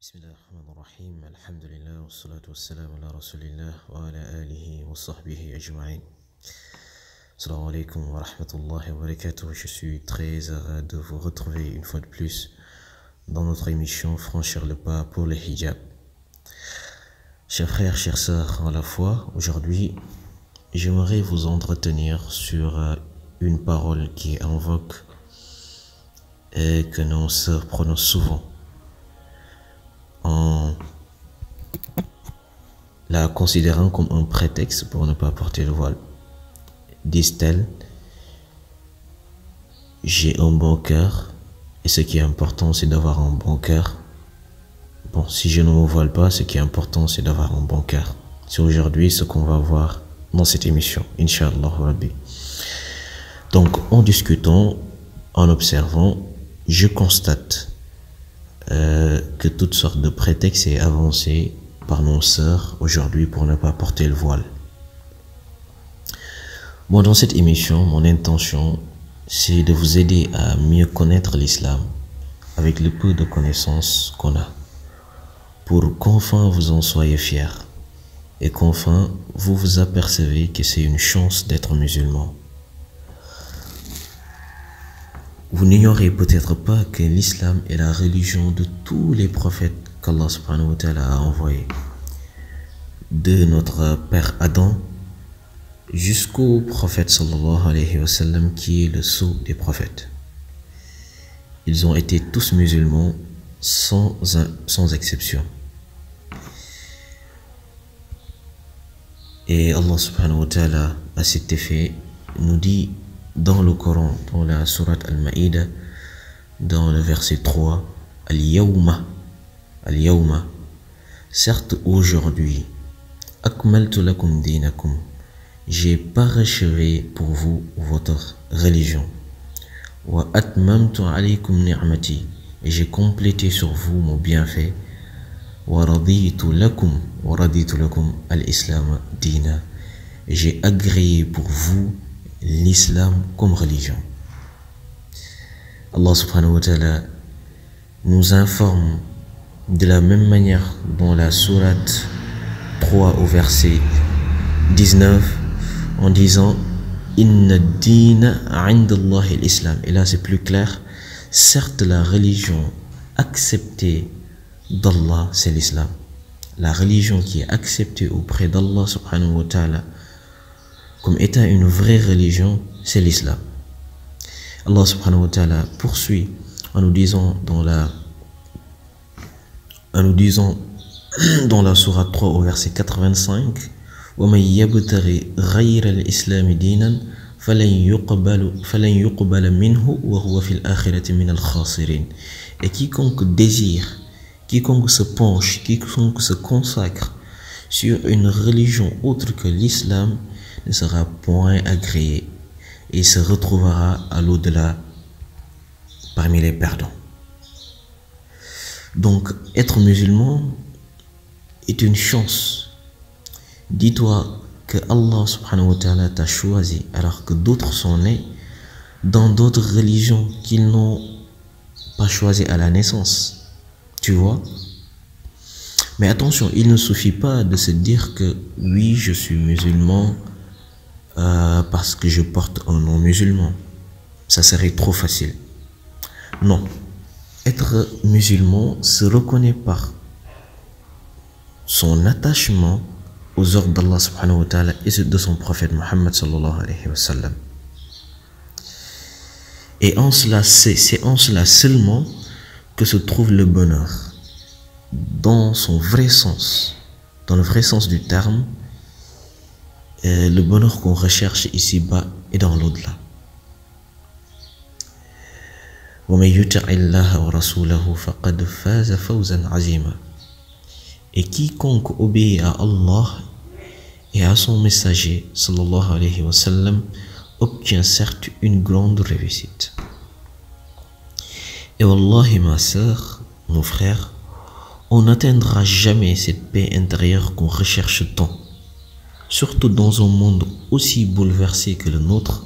بسم الله الرحمن الرحيم الحمد لله والصلاة والسلام على رسول الله وعلى آله وصحبه أجمعين. Assalamu alaikum wa rahmatullahi wa barakatuh. Je suis très heureux de vous retrouver une fois de plus dans notre émission Franchir le pas pour le hijab. Chers frères, chères sœurs en la foi, aujourd'hui j'aimerais vous entretenir sur une parole qui est en vogue et que nos sœurs prononcent souvent en la considérant comme un prétexte pour ne pas porter le voile. Disent-elles, j'ai un bon cœur et ce qui est important c'est d'avoir un bon cœur. Bon, si je ne me voile pas, ce qui est important c'est d'avoir un bon cœur. C'est aujourd'hui ce qu'on va voir dans cette émission, Inch'Allah Rabbi. Donc en discutant, en observant, je constate que toutes sortes de prétextes est avancé par nos sœurs aujourd'hui pour ne pas porter le voile. Bon, dans cette émission, mon intention, c'est de vous aider à mieux connaître l'islam avec le peu de connaissances qu'on a, pour qu'enfin vous en soyez fiers et qu'enfin vous vous apercevez que c'est une chance d'être musulman. Vous n'ignorez peut-être pas que l'islam est la religion de tous les prophètes qu'Allah subhanahu wa ta'ala a envoyés, de notre père Adam jusqu'au prophète sallallahu alayhi wa sallam qui est le sceau des prophètes. Ils ont été tous musulmans sans exception. Et Allah subhanahu wa ta'ala à cet effet nous dit dans le Coran, dans la sourate Al-Ma'idah, dans le verset 3, Al-Yawma, certes aujourd'hui, Akmaltu lakum dinakum, j'ai parachevé pour vous votre religion. Wa atmamtu alaykum ni'mati, et j'ai complété sur vous mon bienfait. Wa raditu lakum al-islam dina, et j'ai agréé pour vous l'islam comme religion. Allah subhanahu wa ta'ala nous informe de la même manière dans la sourate 3 au verset 19 en disant Inna dina 'inda Allahi l'islam. Et là c'est plus clair, certes la religion acceptée d'Allah c'est l'islam. La religion qui est acceptée auprès d'Allah subhanahu wa ta'ala comme étant une vraie religion, c'est l'islam. Allah subhanahu wa ta'ala poursuit en nous disant dans la sourate 3 au verset 85 وَمَنْ يَبْتَغِ غَيْرَ الْإِسْلَامِ دِينًا فَلَنْ يُقْبَلَ مِنْهُ وَهُوَ فِي الْآخِرَةِ مِنَ الْخَاسِرِينَ. Et quiconque désire, quiconque se penche, quiconque se consacre sur une religion autre que l'islam ne sera point agréé et se retrouvera à l'au-delà parmi les perdants. Donc être musulman est une chance. Dis-toi que Allah subhanahu wa ta'ala t'a choisi alors que d'autres sont nés dans d'autres religions qu'ils n'ont pas choisi à la naissance. Tu vois? Mais attention, il ne suffit pas de se dire que oui, je suis musulman parce que je porte un nom musulman. Ça serait trop facile. Non. Être musulman se reconnaît par son attachement aux ordres d'Allah subhanahu wa ta'ala et de son prophète Muhammad sallallahu alayhi wa sallam. Et en cela, c'est en cela seulement que se trouve le bonheur dans son vrai sens, dans le vrai sens du terme, le bonheur qu'on recherche ici-bas et dans l'au-delà. وَمَنْ يُطِعِ اللَّهَ وَرَسُولَهُ فَقَدْ فَازَ فَوْزًا عَظِيمًا. Et quiconque obéit à Allah et à son messager sallallahu alayhi wa sallam obtient certes une grande réussite. Et wallahi ma sœur, mon frère, on n'atteindra jamais cette paix intérieure qu'on recherche tant, surtout dans un monde aussi bouleversé que le nôtre,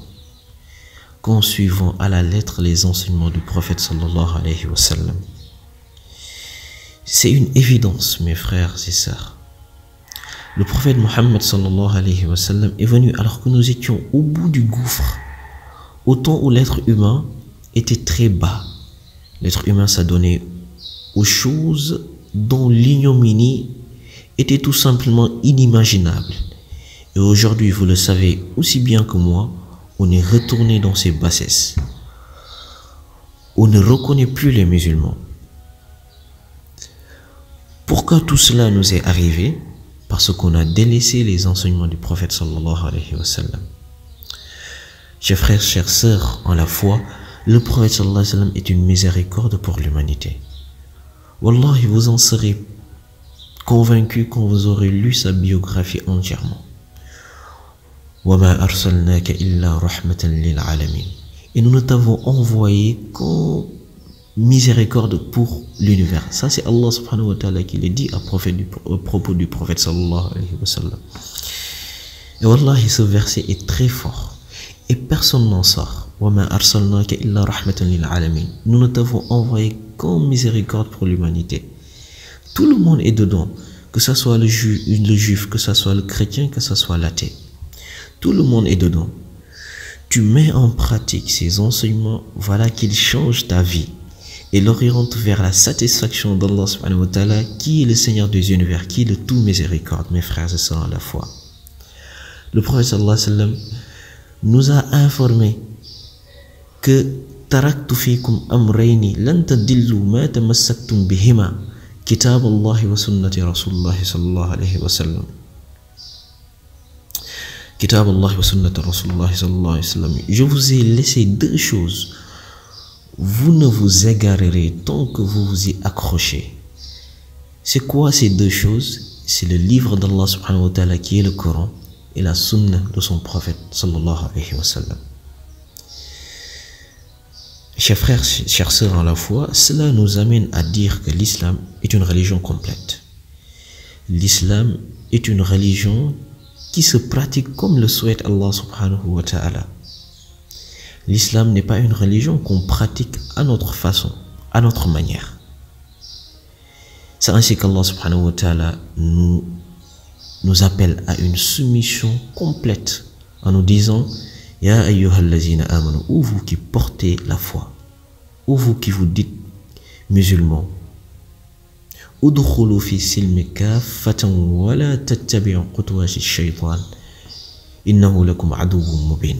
qu'en suivant à la lettre les enseignements du prophète sallallahu alayhi wa sallam. C'est une évidence, mes frères et sœurs. Le prophète Mohammed sallallahu alayhi wa sallam est venu alors que nous étions au bout du gouffre, au temps où l'être humain était très bas. L'être humain s'adonnait aux choses dont l'ignominie était tout simplement inimaginable. Et aujourd'hui, vous le savez aussi bien que moi, on est retourné dans ces bassesses. On ne reconnaît plus les musulmans. Pourquoi tout cela nous est arrivé? Parce qu'on a délaissé les enseignements du prophète sallallahu alayhi wa sallam. Chers frères, chères sœurs, en la foi, le prophète sallallahu alayhi wa sallam est une miséricorde pour l'humanité. Wallahi, vous en serez convaincus quand vous aurez lu sa biographie entièrement. وَمَا أَرْسَلْنَاكَ إِلَّا رَحْمَةً لِلْعَالَمِينَ. Et nous ne t'avons envoyé qu'en miséricorde pour l'univers. Ça, c'est Allah subhanahu wa ta'ala qui le dit au propos du prophète sallallahu alayhi wa sallam. Et wallahi, ce verset est très fort. Et personne n'en sort. وَمَا أَرْسَلْنَاكَ إِلَّا رَحْمَةً لِلْعَالَمِينَ. Nous ne t'avons envoyé qu'en miséricorde pour l'humanité. Tout le monde est dedans. Que ce soit le juif, que ce soit le chrétien, que ce soit l'athée. Tout le monde est dedans. Tu mets en pratique ces enseignements, voilà qu'ils changent ta vie et l'orientent vers la satisfaction d'Allah subhanahu wa ta'ala, qui est le Seigneur des univers, qui est le tout miséricorde, mes frères et sœurs à la foi. Le prophète sallallahu alayhi wa sallam nous a informé que taraktu fikum amrayni lan tadillu ma tamassaktum bihima kitab Allah wa sunnati rasulullah sallallahu alayhi wa sallam. Kitab Allah wa sunnati rasulullah sallallahu alayhi wa sallam. Je vous ai laissé deux choses. Vous ne vous égarerez tant que vous vous y accrochez. C'est quoi ces deux choses? C'est le livre d'Allah subhanahu wa ta'ala qui est le Coran et la sunna de son prophète sallallahu alayhi wa sallam. Chers frères, chères sœurs en la foi, cela nous amène à dire que l'islam est une religion complète. L'islam est une religion qui se pratique comme le souhaite Allah subhanahu wa ta'ala. L'islam n'est pas une religion qu'on pratique à notre façon, à notre manière. C'est ainsi qu'Allah subhanahu wa ta'ala nous appelle à une soumission complète en nous disant Ya ayyuhallazina amanu, ou vous qui portez la foi, ou vous qui vous dites musulmans, udkhulu fi silmi kaffatan wa la tattabi'u khutuwati shaytan innahu lakum aduwwun mubin.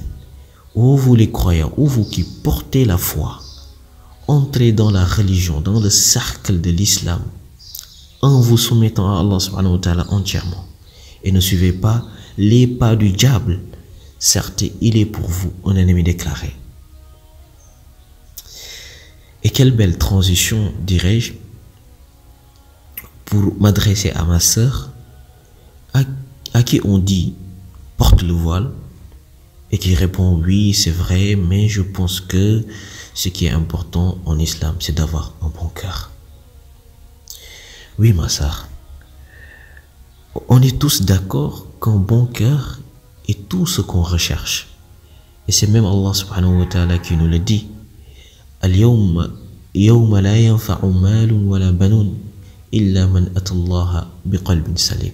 Ô vous les croyants, ô vous qui portez la foi, entrez dans la religion, dans le cercle de l'islam, en vous soumettant à Allah subhanahu wa ta'ala entièrement, et ne suivez pas les pas du diable. Certes, il est pour vous un ennemi déclaré. Et quelle belle transition, dirais-je, pour m'adresser à ma sœur, à qui on dit porte le voile, et qui répond oui, c'est vrai, mais je pense que ce qui est important en islam, c'est d'avoir un bon cœur. Oui, ma sœur, on est tous d'accord qu'un bon cœur est tout ce qu'on recherche. Et c'est même Allah subhanahu wa ta'ala qui nous le dit. Al-yawma la yanfa'u malun wa la banun illa man atallaha biqalbin salim.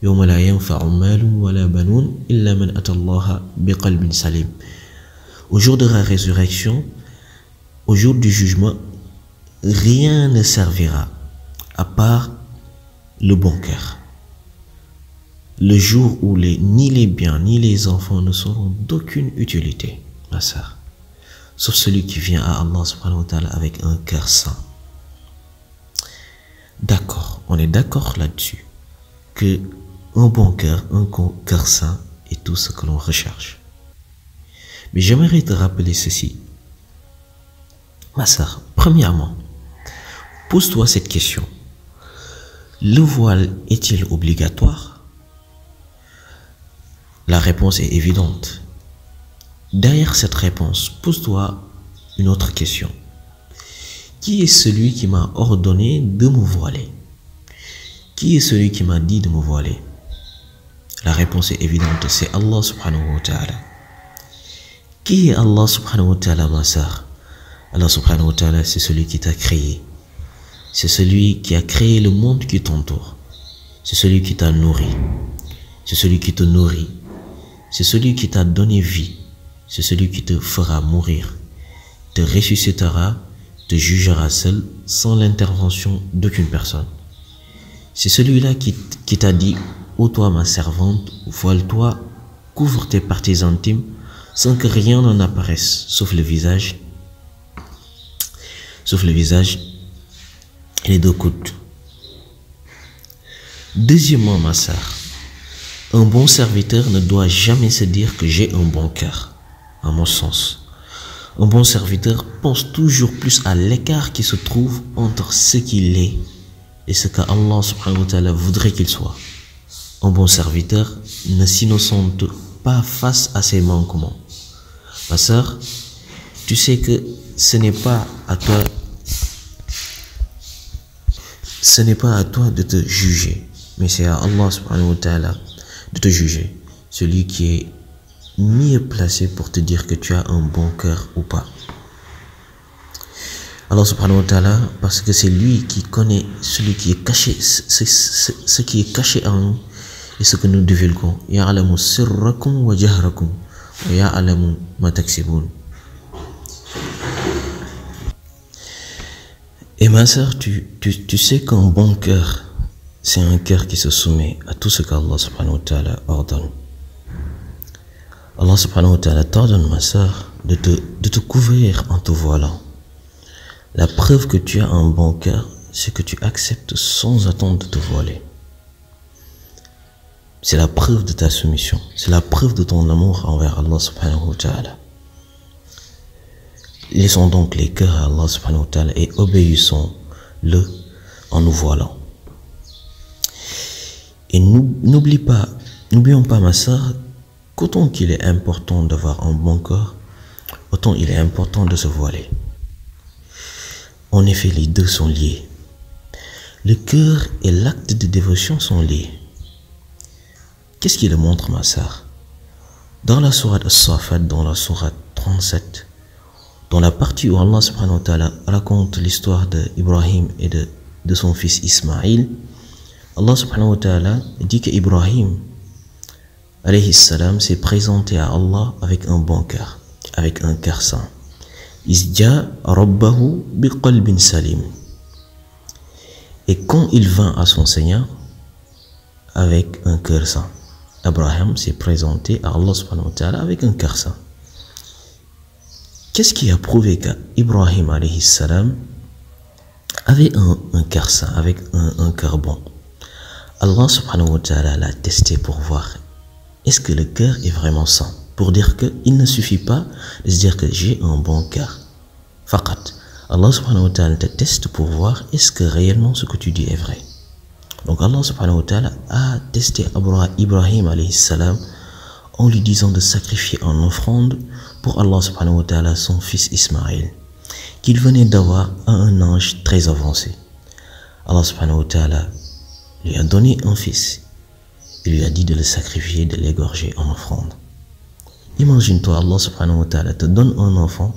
Yawma la yanfa'u malun wa la banun illa man atallaha biqalbin salim. Au jour de la résurrection, au jour du jugement, rien ne servira à part le bon cœur. Le jour où ni les biens ni les enfants ne seront d'aucune utilité, ma sœur, sauf celui qui vient à Allah subhanahu wa ta'ala avec un cœur saint. D'accord, on est d'accord là-dessus, que un bon cœur, un cœur saint est tout ce que l'on recherche. Mais j'aimerais te rappeler ceci. Ma sœur, premièrement, pose-toi cette question. Le voile est-il obligatoire? La réponse est évidente. Derrière cette réponse, pose-toi une autre question. Qui est celui qui m'a ordonné de me voiler? Qui est celui qui m'a dit de me voiler? La réponse est évidente, c'est Allah subhanahu wa ta'ala. Qui est Allah subhanahu wa ta'ala, ma sœur? Allah subhanahu wa ta'ala, c'est celui qui t'a créé. c'est celui qui a créé le monde qui t'entoure. C'est celui qui t'a nourri. C'est celui qui te nourrit. C'est celui qui t'a donné vie. C'est celui qui te fera mourir, te ressuscitera, te jugera seul, sans l'intervention d'aucune personne. C'est celui-là qui t'a dit, ô toi ma servante, voile-toi, couvre tes parties intimes, sans que rien n'en apparaisse, sauf le visage et les deux coudes. Deuxièmement, ma sœur, un bon serviteur ne doit jamais se dire que j'ai un bon cœur. À mon sens, un bon serviteur pense toujours plus à l'écart qui se trouve entre ce qu'il est et ce qu'Allah subhanahu wa ta'ala voudrait qu'il soit. Un bon serviteur ne s'innocente pas face à ses manquements. Ma sœur, tu sais que ce n'est pas à toi de te juger, mais c'est à Allah subhanahu wa ta'ala de te juger, celui qui est mieux placé pour te dire que tu as un bon cœur ou pas. Allah subhanahu wa ta'ala, parce que c'est lui qui connaît celui qui est caché, ce qui est caché en nous et ce que nous divulguons. Ya'lamu sirrakum wa jahrakum wa ya'lamu ma taksibun. Et ma sœur, tu sais qu'un bon cœur, c'est un cœur qui se soumet à tout ce qu'Allah subhanahu wa ta'ala ordonne. Allah subhanahu wa ta'ala t'ordonne, ma sœur, de te couvrir en te voilant. La preuve que tu as un bon cœur, c'est que tu acceptes sans attendre de te voiler. C'est la preuve de ta soumission. C'est la preuve de ton amour envers Allah subhanahu wa ta'ala. Laissons donc les cœurs à Allah subhanahu wa ta'ala et obéissons-le en nous voilant. Et n'oublions pas, ma sœur, qu'autant qu'il est important d'avoir un bon corps, autant il est important de se voiler. En effet, les deux sont liés. Le cœur et l'acte de dévotion sont liés. Qu'est-ce qui le montre, ma sœur? Dans la sourate As-Safat, dans la sourate 37, dans la partie où Allah subhanahu wa ta'ala raconte l'histoire d'Ibrahim et de son fils Ismaïl, Allah subhanahu wa ta'ala dit qu'Ibrahim alayhi salam s'est présenté à Allah avec un bon cœur, avec un cœur saint. Isja rabbahu biqalbin salim. Et quand il vint à son Seigneur avec un cœur saint, Abraham s'est présenté à Allah subhanahu wa ta'ala avec un cœur saint. Qu'est-ce qui a prouvé qu'Ibrahim alayhi salam avait un cœur saint, avec un cœur bon? Allah subhanahu wa ta'ala l'a testé pour voir est-ce que le cœur est vraiment saint, pour dire qu'il ne suffit pas de se dire que j'ai un bon cœur. Faqat. Allah subhanahu wa ta'ala te teste pour voir est-ce que réellement ce que tu dis est vrai. Donc Allah subhanahu wa ta'ala a testé Ibrahim alayhi salam en lui disant de sacrifier en offrande pour Allah subhanahu wa ta'ala son fils Ismaïl, qu'il venait d'avoir à un âge très avancé. Allah subhanahu wa ta'ala lui a donné un fils. Il lui a dit de le sacrifier, de l'égorger en offrande. Imagine-toi, Allah subhanahu wa ta'ala te donne un enfant,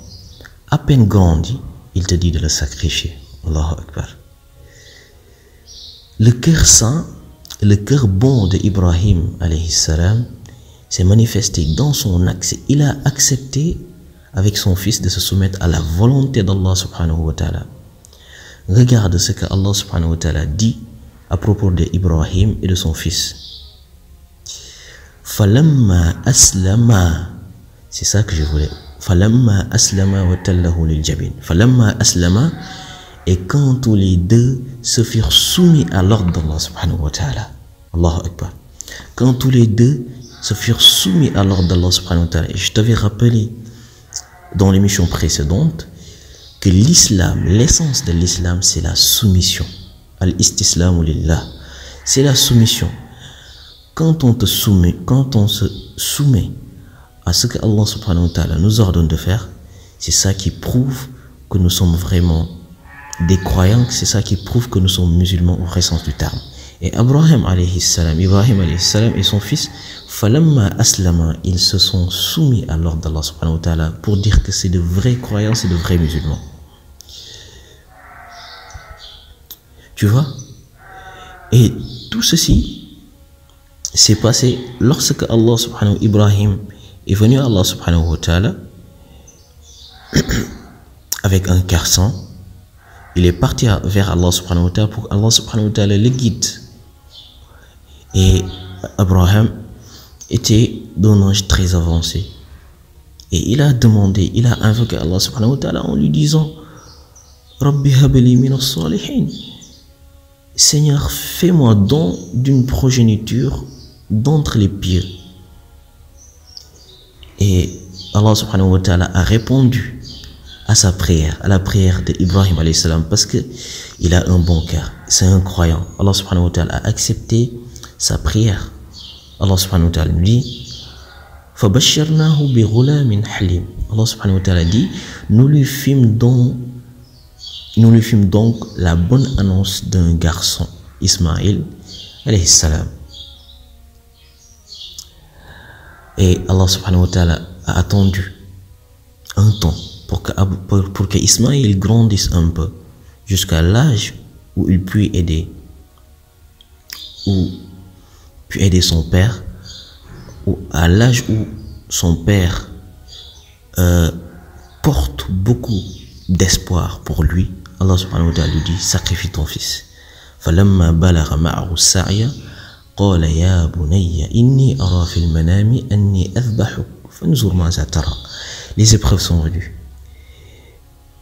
à peine grandi, il te dit de le sacrifier. Allahu Akbar. Le cœur saint, le cœur bon d'Ibrahim alayhi salam s'est manifesté dans son acte. Il a accepté avec son fils de se soumettre à la volonté d'Allah subhanahu wa ta'ala. Regarde ce que Allah subhanahu wa ta'ala dit à propos d'Ibrahim et de son fils. Falamma aslama, c'est ça que je voulais. Falamma aslama wa tallahu lil jabin. Falamma aslama, et quand tous les deux se furent soumis à l'ordre d'Allah subhanahu wa ta'ala. Allahu Akbar. Quand tous les deux se furent soumis à l'ordre d'Allah subhanahu wa ta'ala. Et je t'avais rappelé dans l'émission précédente que l'islam, l'essence de l'islam, c'est la soumission. Al-istislamu lillah. C'est la soumission. Quand on se soumet à ce que Allah subhanahu wa ta'ala nous ordonne de faire, c'est ça qui prouve que nous sommes vraiment des croyants, c'est ça qui prouve que nous sommes musulmans au vrai sens du terme. Et Ibrahim alayhi salam et son fils, falamma aslama, ils se sont soumis à l'ordre d'Allah subhanahu wa ta'ala pour dire que c'est de vrais croyants, c'est de vrais musulmans. Tu vois? Et tout ceci s'est passé lorsque Allah subhanahu wa ta'ala, Ibrahim est venu à Allah subhanahu wa ta'ala avec un garçon. Il est parti vers Allah subhanahu wa ta'ala pour Allah subhanahu wa ta'ala le guide. Et Abraham était d'un âge très avancé. Et il a demandé, il a invoqué Allah subhanahu wa ta'ala en lui disant Rabbi habli minas salihin. Seigneur, fais-moi don d'une progéniture d'entre les pieux. Et Allah subhanahu wa ta'ala a répondu à sa prière, à la prière d'Ibrahim alayhi salam, parce que il a un bon cœur, c'est un croyant. Allah subhanahu wa ta'ala a accepté sa prière. Allah subhanahu wa ta'ala dit فَبَشَّرْنَاهُ بِغُلَامٍ حَلِيمٍ. Allah subhanahu wa ta'ala dit nous lui fîmes donc la bonne annonce d'un garçon, Ismaïl alayhi salam. Et Allah subhanahu wa ta'ala a attendu un temps pour que Ismaïl grandisse un peu jusqu'à l'âge où il puisse aider son père, ou à l'âge où son père porte beaucoup d'espoir pour lui. Allah subhanahu wa ta'ala lui dit sacrifie ton fils. فَلَمَّا بَلَغَ مَعَهُ السَّعْيَ قَالَ يَا بُنَيَّ إِنِّي أَرَى فِي الْمَنَامِ أَنِّي أَذْبَحُكَ فَانْظُرْ مَاذَا تَرَى. Les épreuves sont venues.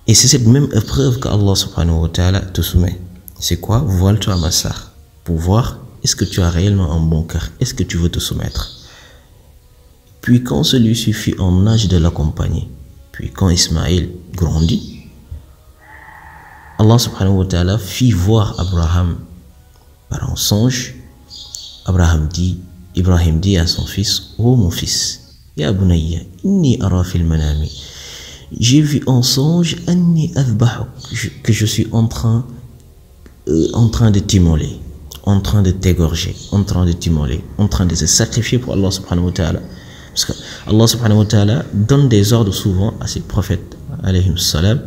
Et c'est cette même épreuve que Allah subhanahu wa ta'ala te soumet. C'est quoi? Voile-toi à ma sœur pour voir est-ce que tu as réellement un bon cœur, est-ce que tu veux te soumettre. Puis quand celui-ci fut en âge de l'accompagner, puis quand Ismaïl grandit, Allah subhanahu wa ta'ala fit voir Abraham par un songe. Ibrahim dit à son fils, oh mon fils, Ya bunayya, inni ara fil manami. J'ai vu en songe anni azbahuk, que je suis en train de t'immoler, en train de t'égorger, en train de t'immoler, en train de se sacrifier pour Allah subhanahu wa ta'ala. Parce que Allah subhanahu wa ta'ala donne des ordres souvent à ses prophètes, alayhim salam,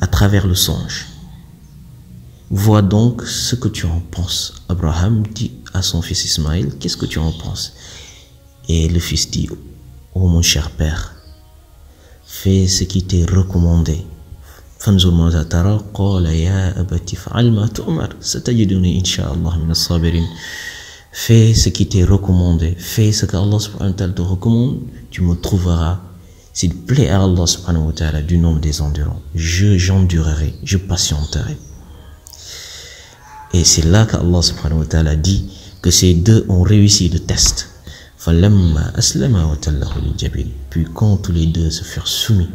à travers le songe. Vois donc ce que tu en penses. Abraham dit à son fils Ismaïl, qu'est-ce que tu en penses? Et le fils dit, oh mon cher père, fais ce qui t'est recommandé. فانظر ماذا ترى قال يا أبت فعل ما تؤمر ستجدني إن شاء الله من الصابرين. Fais ce qui t'est recommandé, fais ce que Allah subhanahu wa ta'ala te recommande, tu me trouveras, s'il plaît à Allah subhanahu wa ta'ala, du nombre des endurants. J'endurerai, je patienterai. Et c'est là qu'Allah subhanahu wa ta'ala dit que ces deux ont réussi le test. Puis quand tous les deux se furent soumis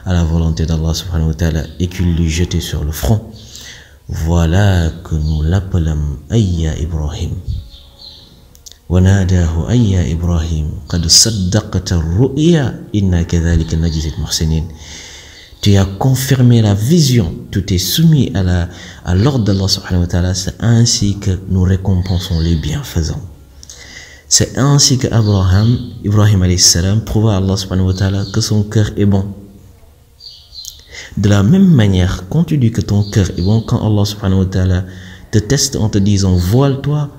à la volonté d'Allah subhanahu wa ta'ala et qu'il lui jetait sur le front, voilà que nous l'appelons Ayya Ibrahim. وناداه أي إبراهيم قد صدقت الرؤيا إنا كذلك نجزي المحسنين. Tu as confirmé la vision, tu t'es soumis à l'ordre d'Allah subhanahu wa ta'ala, c'est ainsi que nous récompensons les bienfaisants. C'est ainsi que Ibrahim alayhi salam, prouva à Allah subhanahu wa ta'ala que son cœur est bon. De la même manière, quand tu dis que ton cœur est bon, quand Allah subhanahu wa ta'ala te teste en te disant voile-toi,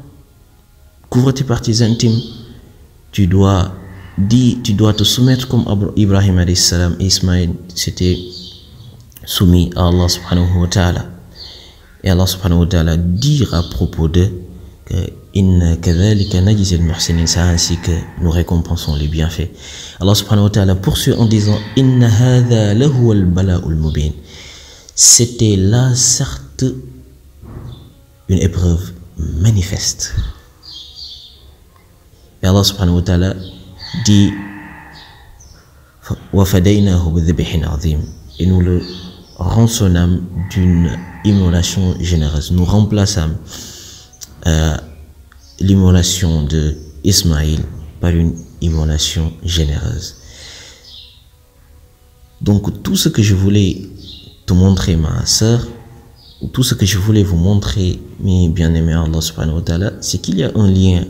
couvre tes parties intimes, tu dois te soumettre comme Ibrahim alayhi salam et Ismaïl s'étaient soumis à Allah subhanahu wa ta'ala. Et Allah subhanahu wa ta'ala dit à propos d'eux que inna kadhalika najzi al-muhsinin, c'est ainsi que nous récompensons les bienfaits. Allah subhanahu wa ta'ala poursuit en disant inna hadha lahu al-bala'ul mubin. C'était là certes une épreuve manifeste. Et Allah subhanahu wa ta'ala dit et nous le rançonnâmes d'une immolation généreuse. Nous remplaçâmes l'immolation de Ismaïl par une immolation généreuse. Donc tout ce que je voulais te montrer, ma sœur, tout ce que je voulais vous montrer, mes bien-aimés Allah subhanahu wa ta'ala, c'est qu'il y a un lien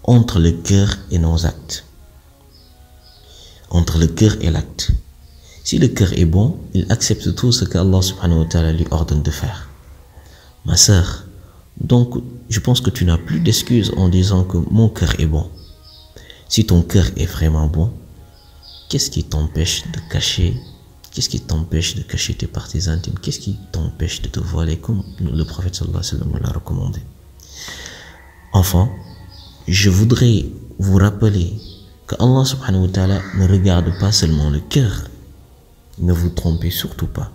entre le cœur et nos actes. Entre le cœur et l'acte. Si le cœur est bon, il accepte tout ce qu'Allah subhanahu wa ta'ala lui ordonne de faire. Ma sœur, donc je pense que tu n'as plus d'excuses en disant que mon cœur est bon. Si ton cœur est vraiment bon, qu'est-ce qui t'empêche de cacher tes parties intimes? Qu'est-ce qui t'empêche de te voiler comme le prophète sallallahu alayhi wa sallam l'a recommandé? Enfin, je voudrais vous rappeler que Allah subhanahu wa ta'ala ne regarde pas seulement le cœur. Ne vous trompez surtout pas.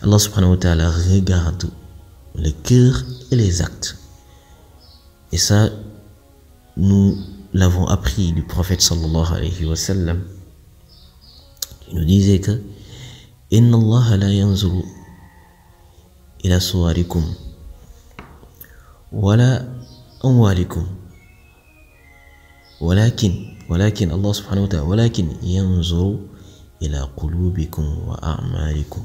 Allah subhanahu wa ta'ala regarde le cœur et les actes. Et ça, nous l'avons appris du prophète sallallahu alayhi wa sallam. Il nous disait que Inna Allah la yanzuru ila suwarikum wala amwalikum walakin Allah subhanahu wa ta'ala walakin yanzuru ila qulubikum wa a'malikum.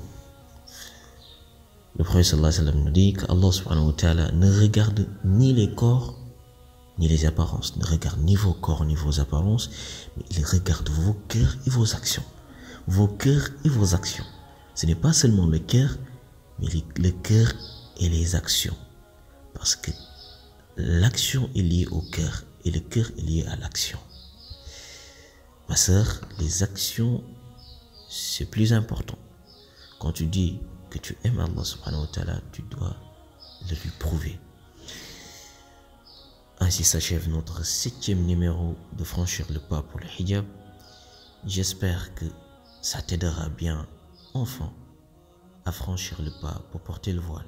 Le prophète sallallahu alayhi wa sallam nous dit que Allah subhanahu wa ta'ala ne regarde ni les corps ni les apparences, ne regarde ni vos corps ni vos apparences, mais il regarde vos cœurs et vos actions. Vos cœurs et vos actions. Ce n'est pas seulement le cœur, mais le cœur et les actions. Parce que l'action est liée au cœur et le cœur est lié à l'action. Ma sœur, les actions, c'est plus important. Quand tu dis que tu aimes Allah subhanahu wa ta'ala, tu dois le lui prouver. Ainsi s'achève notre 7e numéro de Franchir le pas pour le hijab. J'espère que ça t'aidera bien, enfant, à franchir le pas pour porter le voile.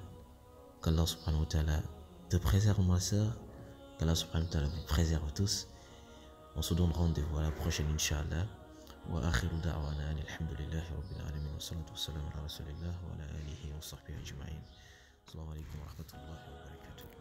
Qu'Allah subhanahu wa ta'ala te préserve, ma sœur. Qu'Allah subhanahu wa ta'ala vous préserve tous. On se donne rendez-vous à la prochaine, Inch'Allah. Wa akhiru da'wana alhamdulillahi rabbil alamin wa salatu wa salam ala rasulillah wa ala alihi wa sahbihi ajma'in. Assalamu alaikum wa rahmatullahi wa barakatuh.